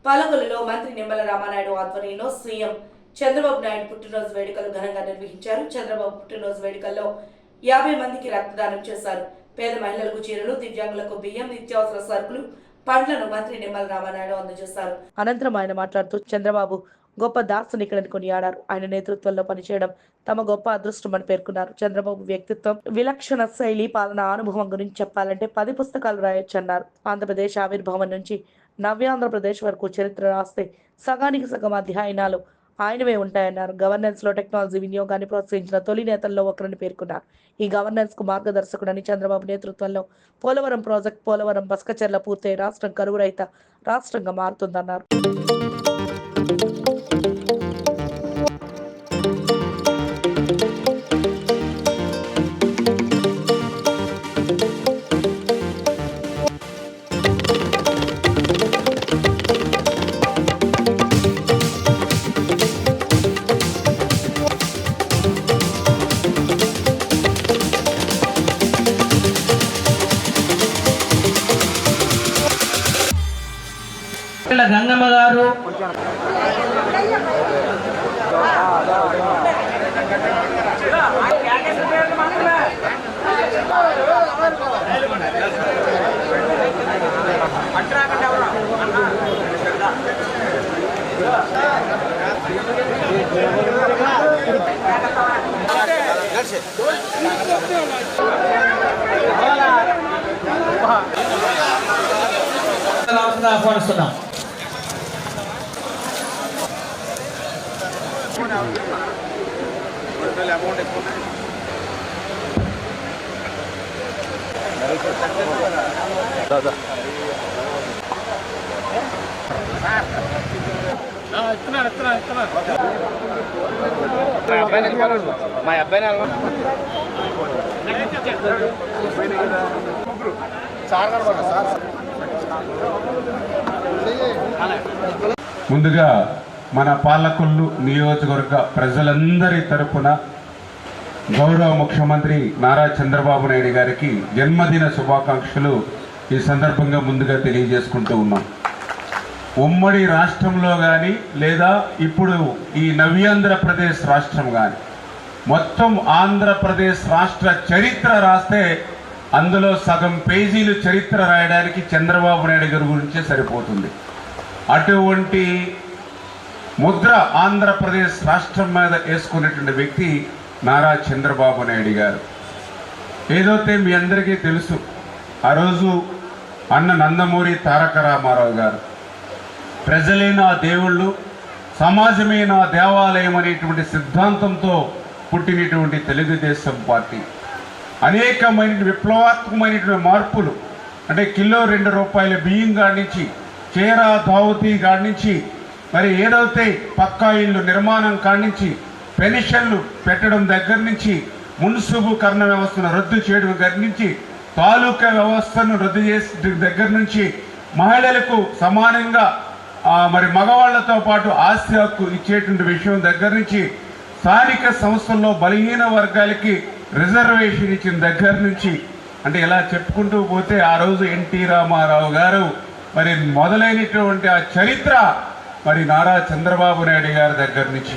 పాలకొల్లులో మంత్రి నిమ్మల రామానాయుడు ఆధ్వర్యంలో సీఎం చంద్రబాబు నాయుడు పుట్టినరోజు వేడుకలు ఘనంగా నిర్వహించారు. చంద్రబాబు పుట్టినరోజు వేడుకల్లో 50 మందికి రక్తదానం చేశారు. పేద మహిళలకు చీరలు, దివ్యాంగులకు బియ్యం, నిత్యావసర సరుకులు, పండ్లను మంత్రి నిమ్మల రామానాయుడు అందజేశారు. అనంతరం ఆయన మాట్లాడుతూ చంద్రబాబు గొప్ప దార్శనికుడని కొనియాడారు. ఆయన నేతృత్వంలో పనిచేయడం తమ గొప్ప అదృష్టమని పేర్కొన్నారు. చంద్రబాబు వ్యక్తిత్వం, విలక్షణ శైలి, పాలనా అనుభవం గురించి చెప్పాలంటే 10 పుస్తకాలు రాయొచ్చన్నారు. ఆంధ్రప్రదేశ్ ఆవిర్భావం నుంచి నవ్యాంధ్రప్రదేశ్ వరకు చరిత్ర రాస్తే సగానికి సగం అధ్యయనాలు ఆయనవే ఉంటాయన్నారు. గవర్నెన్స్ లో టెక్నాలజీ వినియోగాన్ని ప్రోత్సహించిన తొలి నేతల్లో ఒకరని పేర్కొన్నారు. ఈ గవర్నెన్స్ కు మార్గదర్శకుడని చంద్రబాబు నేతృత్వంలో పోలవరం ప్రాజెక్ట్, పోలవరం బస్కచర్ల పూర్తయి రాష్ట్రం కరువు రహిత రాష్ట్రంగా మారుతుందన్నారు. గంగమ్మ గారు, ఆహ్వానిస్తున్నాం. మా అబ్బాయి ముందుగా మన పాలకొల్లు నియోజకవర్గ ప్రజలందరి తరపున గౌరవ ముఖ్యమంత్రి నారా చంద్రబాబు నాయుడు గారికి జన్మదిన శుభాకాంక్షలు ఈ సందర్భంగా ముందుగా తెలియజేసుకుంటూ ఉన్నాం. ఉమ్మడి రాష్ట్రంలో కానీ లేదా ఇప్పుడు ఈ నవ్యాంధ్రప్రదేశ్ రాష్ట్రం కానీ మొత్తం ఆంధ్రప్రదేశ్ రాష్ట్ర చరిత్ర రాస్తే అందులో సగం పేజీలు చరిత్ర రాయడానికి చంద్రబాబు నాయుడు గారి గురించే సరిపోతుంది. అటువంటి ముద్ర ఆంధ్రప్రదేశ్ రాష్ట్రం మీద వేసుకున్నటువంటి వ్యక్తి నారా చంద్రబాబు నాయుడు గారు. ఏదైతే మీ అందరికీ తెలుసు, ఆ రోజు అన్న నందమూరి తారక రామారావు గారు ప్రజలే నా దేవుళ్ళు, సమాజమే నా దేవాలయం అనేటువంటి సిద్ధాంతంతో పుట్టినటువంటి తెలుగుదేశం పార్టీ అనేకమైన విప్లవాత్మకమైనటువంటి మార్పులు, అంటే కిలో 2 రూపాయల బియ్యం కాడి నుంచి, చీర దావతి కాడి నుంచి, మరి ఏదైతే పక్కా ఇళ్ళు నిర్మాణం కాడి నుంచి, పెన్షన్లు పెట్టడం దగ్గర నుంచి, మున్సిపల్ వ్యవస్థను రద్దు చేయడం దగ్గర నుంచి, తాలూకా వ్యవస్థను రద్దు చేసే దగ్గర నుంచి, మహిళలకు సమానంగా మరి మగవాళ్లతో పాటు ఆస్తి హక్కు ఇచ్చేటువంటి విషయం దగ్గర నుంచి, స్థానిక సంస్థల్లో బలహీన వర్గాలకి రిజర్వేషన్ ఇచ్చిన దగ్గర నుంచి, అంటే ఇలా చెప్పుకుంటూ పోతే ఆ రోజు ఎన్టీ రామారావు గారు మరి మొదలైనటువంటి ఆ చరిత్ర మరి నారా చంద్రబాబు నాయుడు గారి దగ్గర నుంచి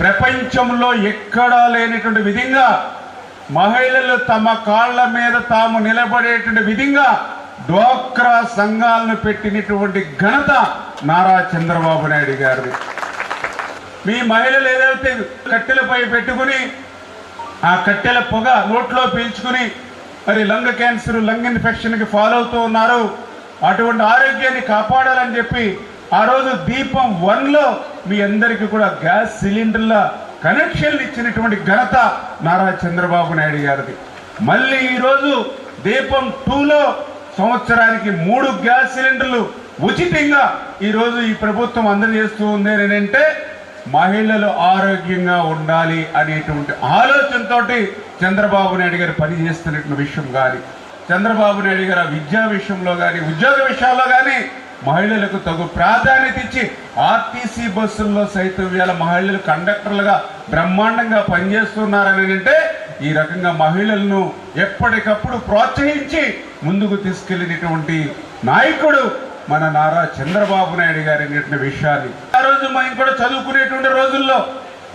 ప్రపంచంలో ఎక్కడా లేనటువంటి విధంగా మహిళలు తమ కాళ్ల మీద తాము నిలబడేటువంటి విధంగా డ్వాక్రా సంఘాలను పెట్టినటువంటి ఘనత నారా చంద్రబాబు నాయుడు గారిది. మీ మహిళలు ఏదైతే కట్టెలపై పెట్టుకుని ఆ కట్టెల పొగ నోట్లో పీల్చుకుని మరి లంగ్ క్యాన్సర్, లంగ్ ఇన్ఫెక్షన్కి ఫాలో అవుతూ ఉన్నారు, అటువంటి ఆరోగ్యాన్ని కాపాడాలని చెప్పి ఆ రోజు దీపం 1లో మీ అందరికీ కూడా గ్యాస్ సిలిండర్ల కనెక్షన్లు ఇచ్చినటువంటి ఘనత నారా చంద్రబాబు నాయుడు గారిది. మళ్ళీ ఈరోజు దీపం 2లో సంవత్సరానికి 3 గ్యాస్ సిలిండర్లు ఉచితంగా ఈరోజు ఈ ప్రభుత్వం అందజేస్తూ ఉంది అని అంటే మహిళలు ఆరోగ్యంగా ఉండాలి అనేటువంటి ఆలోచనతో చంద్రబాబు నాయుడు గారు పనిచేస్తున్నటువంటి విషయం కానీ, చంద్రబాబు నాయుడు గారు విద్యా విషయంలో కానీ, ఉద్యోగ విషయాల్లో కానీ మహిళలకు తగు ప్రాధాన్యత ఇచ్చి ఆర్టీసీ బస్సుల్లో సైతం వేళ మహిళలు కండక్టర్లుగా బ్రహ్మాండంగా పనిచేస్తున్నారని అంటే ఈ రకంగా మహిళలను ఎప్పటికప్పుడు ప్రోత్సహించి ముందుకు తీసుకెళ్లినటువంటి నాయకుడు మన నారా చంద్రబాబు నాయుడు గారి అనేటువంటి విషయాన్ని ఆ రోజు మనం కూడా చదువుకునేటువంటి రోజుల్లో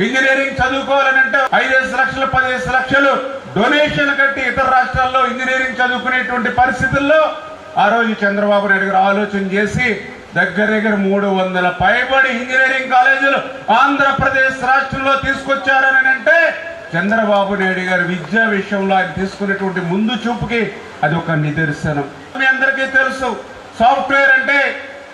ఇంజనీరింగ్ చదువుకోవాలంటే 5 లక్షలు 10 లక్షలు డొనేషన్ కట్టి ఇతర రాష్ట్రాల్లో ఇంజనీరింగ్ చదువుకునేటువంటి పరిస్థితుల్లో ఆ రోజు చంద్రబాబు నాయుడు గారు ఆలోచన చేసి దగ్గర 300 పైబడి ఇంజనీరింగ్ కాలేజీలు ఆంధ్రప్రదేశ్ రాష్ట్రంలో తీసుకొచ్చారని అంటే చంద్రబాబు నాయుడు గారు విద్యా విషయంలో ఆయన తీసుకునేటువంటి ముందు చూపుకి అది ఒక నిదర్శనం. మీ అందరికీ తెలుసు, సాఫ్ట్వేర్ అంటే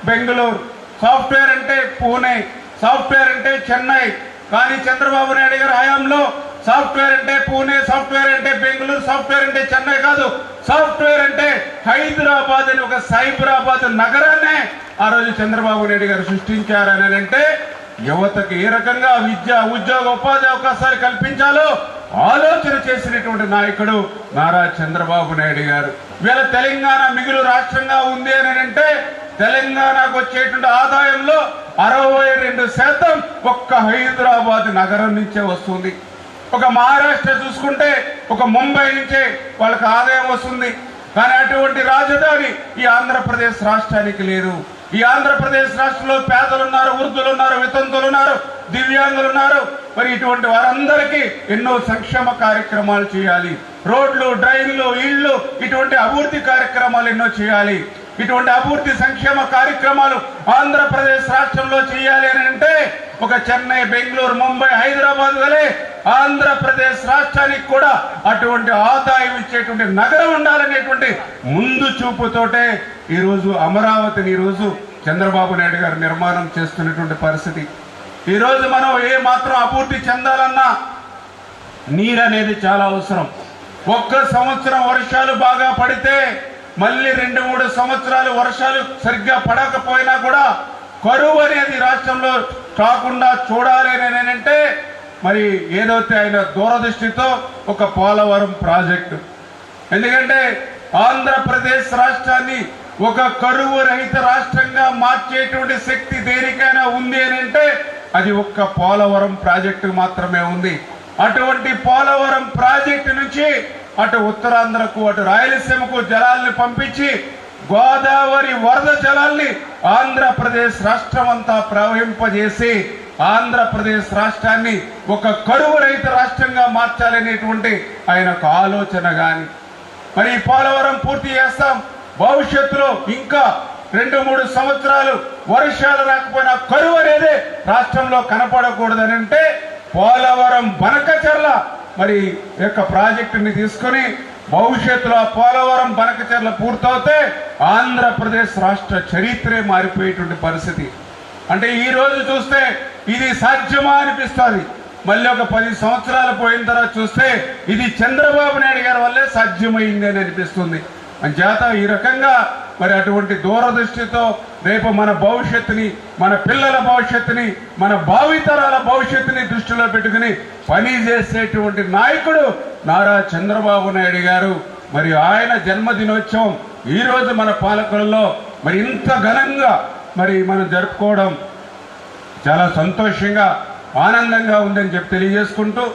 బెంగళూరు, సాఫ్ట్వేర్ అంటే పూణే, సాఫ్ట్వేర్ అంటే చెన్నై. కానీ చంద్రబాబు నాయుడు గారి హయాంలో సాఫ్ట్వేర్ అంటే పూణే, సాఫ్ట్వేర్ అంటే బెంగళూరు, సాఫ్ట్వేర్ అంటే చెన్నై కాదు, సాఫ్ట్వేర్ అంటే హైదరాబాద్ అని ఒక సైబరాబాద్ నగరాన్నే ఆ రోజు చంద్రబాబు నాయుడు గారు సృష్టించారని అంటే యువతకు ఏ రకంగా విద్య, ఉద్యోగ, ఉపాధి అవకాశాలు కల్పించాలో ఆలోచన చేసినటువంటి నాయకుడు నారా చంద్రబాబు నాయుడు గారు. వీళ్ళ తెలంగాణ మిగులు రాష్ట్రంగా ఉంది అని అంటే తెలంగాణకు వచ్చేటువంటి ఆదాయంలో 62% ఒక్క హైదరాబాద్ నగరం నుంచే వస్తుంది. ఒక మహారాష్ట్ర చూసుకుంటే ఒక ముంబై నుంచే వాళ్ళకి ఆదాయం వస్తుంది. కానీ అటువంటి రాజధాని ఈ ఆంధ్రప్రదేశ్ రాష్ట్రానికి లేదు. ఈ ఆంధ్రప్రదేశ్ రాష్ట్రంలో పేదలున్నారు, వృద్ధులు ఉన్నారు, వితంతులు ఉన్నారు, దివ్యాంగులు ఉన్నారు. మరి ఇటువంటి వారందరికీ ఎన్నో సంక్షేమ కార్యక్రమాలు చేయాలి. రోడ్లు, డ్రైన్లు, ఇళ్లు, ఇటువంటి అభివృద్ధి కార్యక్రమాలు ఎన్నో చేయాలి. ఇటువంటి అభివృద్ధి సంక్షేమ కార్యక్రమాలు ఆంధ్రప్రదేశ్ రాష్ట్రంలో చేయాలి అని అంటే ఒక చెన్నై, బెంగళూరు, ముంబై, హైదరాబాద్ వలె ఆంధ్రప్రదేశ్ రాష్ట్రానికి కూడా అటువంటి ఆదాయం ఇచ్చేటువంటి నగరం ఉండాలనేటువంటి ముందు చూపుతోటే ఈరోజు అమరావతిని ఈరోజు చంద్రబాబు నాయుడు గారు నిర్మాణం చేస్తున్నటువంటి పరిస్థితి. ఈరోజు మనం ఏ మాత్రం అభివృద్ధి చెందాలన్నా నీరు అనేది చాలా అవసరం. ఒక్క సంవత్సరం వర్షాలు బాగా పడితే మళ్ళీ 2-3 సంవత్సరాలు వర్షాలు సరిగ్గా పడకపోయినా కూడా కరువు అనేది రాష్ట్రంలో కాకుండా చూడాలి అని అంటే మరి ఏదైతే ఆయన దూరదృష్టితో ఒక పోలవరం ప్రాజెక్టు. ఎందుకంటే ఆంధ్రప్రదేశ్ రాష్ట్రాన్ని ఒక కరువు రహిత రాష్ట్రంగా మార్చేటువంటి శక్తి దేనికైనా ఉంది అని అంటే అది ఒక్క పోలవరం ప్రాజెక్టు మాత్రమే ఉంది. అటువంటి పోలవరం ప్రాజెక్టు నుంచి అటు ఉత్తరాంధ్రకు, అటు రాయలసీమకు జలాల్ని పంపించి గోదావరి వరద జలాల్ని ఆంధ్రప్రదేశ్ రాష్ట్రం అంతా ప్రవహింపజేసి ఆంధ్రప్రదేశ్ రాష్ట్రాన్ని ఒక కరువు రహిత రాష్ట్రంగా మార్చాలనేటువంటి ఆయనకు ఆలోచన గాని మరి పోలవరం పూర్తి చేస్తాం. భవిష్యత్తులో ఇంకా 2-3 సంవత్సరాలు వర్షాలు రాకపోయినా కరువు అనేది రాష్ట్రంలో కనపడకూడదని అంటే పోలవరం బనకచెర్ల మరి యొక్క ప్రాజెక్టుని తీసుకుని భవిష్యత్తులో పోలవరం బనకచెర్ల పూర్తవుతే ఆంధ్రప్రదేశ్ రాష్ట్ర చరిత్రే మారిపోయేటువంటి పరిస్థితి. అంటే ఈ రోజు చూస్తే ఇది సాధ్యమా అనిపిస్తుంది. మళ్ళీ ఒక 10 సంవత్సరాలు పోయిన తర్వాత చూస్తే ఇది చంద్రబాబు నాయుడు గారి వల్లే సాధ్యమైంది అని అనిపిస్తుంది. చేత ఈ రకంగా మరి అటువంటి దూరదృష్టితో రేపు మన భవిష్యత్తుని, మన పిల్లల భవిష్యత్తుని, మన భావితరాల భవిష్యత్తుని దృష్టిలో పెట్టుకుని పని చేసేటువంటి నాయకుడు నారా చంద్రబాబు నాయుడు గారు. మరి ఆయన జన్మదినోత్సవం ఈ రోజు మన పాలకులలో మరి ఇంత ఘనంగా మరి మనం జరుపుకోవడం చాలా సంతోషంగా, ఆనందంగా ఉందని చెప్పి తెలియజేసుకుంటూ